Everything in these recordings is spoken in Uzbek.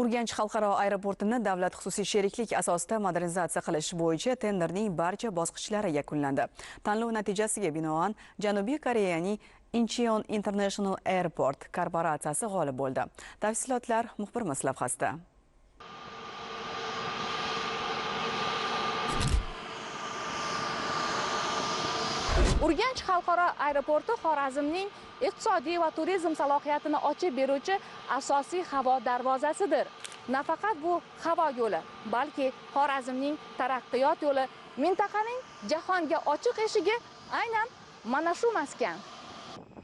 Urganch xalqaro aeroportini davlat xususiy sheriklik asosida modernizatsiya qilish bo'yicha tenderning barcha bosqichlari yakunlandi. Tanlov natijasiga binoan Janubiy Koreyaning Incheon International Airport korporatsiyasi g'olib bo'ldi. Tafsilotlar muxbirimiz lavhasida. Urganch xalqaro aeroporti Xorazmning iqtisodiy va turizm salohiyatini ochib beruvchi asosiy havo darvozasidir. Nafaqat bu havo yo'li, balki Xorazmning taraqqiyot yo'li, mintaqaning jahonga ochiq eshigi aynan mana shu maskan.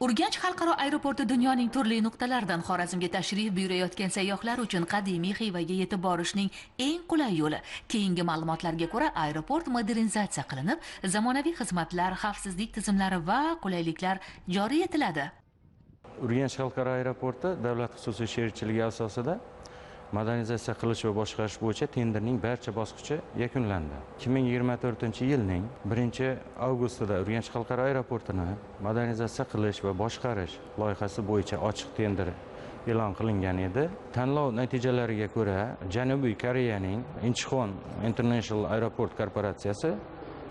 Urganch xalqaro aeroporti dunyoning turli nuqtalaridan Xorazmga tashrif buyurayotgan sayyohlar uchun qadimiy Xivaga yetib borishning eng qulay yo'li. Keyingi ma'lumotlarga ko'ra, aeroport modernizatsiya qilinib, zamonaviy xizmatlar, xavfsizlik tizimlari va qulayliklar joriy etiladi. Urganch xalqaro aeroporti davlat xususiy sherikchiligi asosida modernizatsiya qilish va boshqarish bo'yicha tenderning barcha bosqichi yakunlandi. 2024-yilning 1-avgustida Urganch xalqaro aeroportini modernizatsiya qilish va boshqarish loyihasi bo'yicha ochiq tender e'lon qilingan edi. Tanlov natijalariga ko'ra, Janubiy Koreyaning Incheon International Airport korporatsiyasi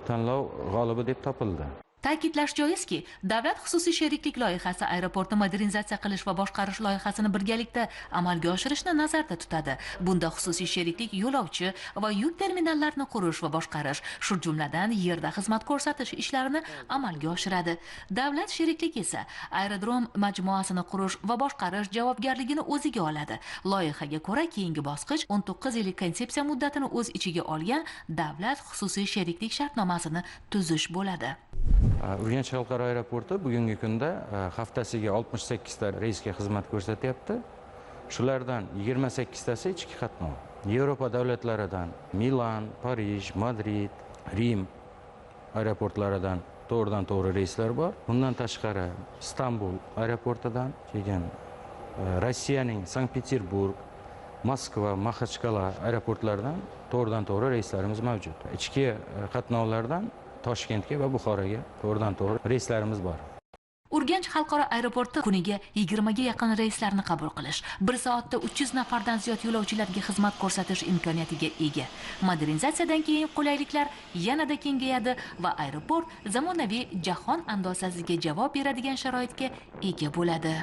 tanlov g'olibi deb topildi. Ta'kidlash joizki, davlat xususiy sheriklik loyihasi aeroportni modernizatsiya qilish va boshqarish loyihasini birgalikda amalga oshirishni nazarda tutadi. Bunda xususiy sheriklik yo'lovchi va yuk terminallarini qurish va boshqarish, shu jumladan yerda xizmat ko'rsatish ishlarini amalga oshiradi. Davlat sherikligi esa aerodrom majmuasini qurish va boshqarish javobgarligini o'ziga oladi. Loyihaga ko'ra, keyingi bosqich 19 yillik konsepsiya muddatini o'z ichiga olgan davlat xususiy sheriklik shartnomasini tuzish bo'ladi. Urganch xalqaro aeroporti bugungi kunda haftasiga 68 ta reysga xizmat ko'rsatyapti. Shulardan 28 tasi ichki qatnov. Yevropa davlatlaridan Milan, Parij, Madrid, Rim aeroportlaridan to'g'ridan-to'g'ri reyslar bor. Bundan tashqari Istanbul aeroportidan kelgan Rossiyaning Sankt-Peterburg, Moskva, Maxachkala aeroportlaridan to'g'ridan-to'g'ri reyslarimiz mavjud. Ichki qatnovlardan Toshkentga va Buxoroga to'g'ridan-to'g'ri reyslarimiz bor. Urganch xalqaro aeroporti kuniga 20 ga yaqin reyslarni qabul qilish, 1 soatda 300 nafardan ziyod yo'lovchilarga xizmat ko'rsatish imkoniyatiga ega. Modernizatsiyadan keyin qulayliklar yanada kengayadi va aeroport zamonaviy jahon andozasiga javob beradigan sharoitga ega bo'ladi.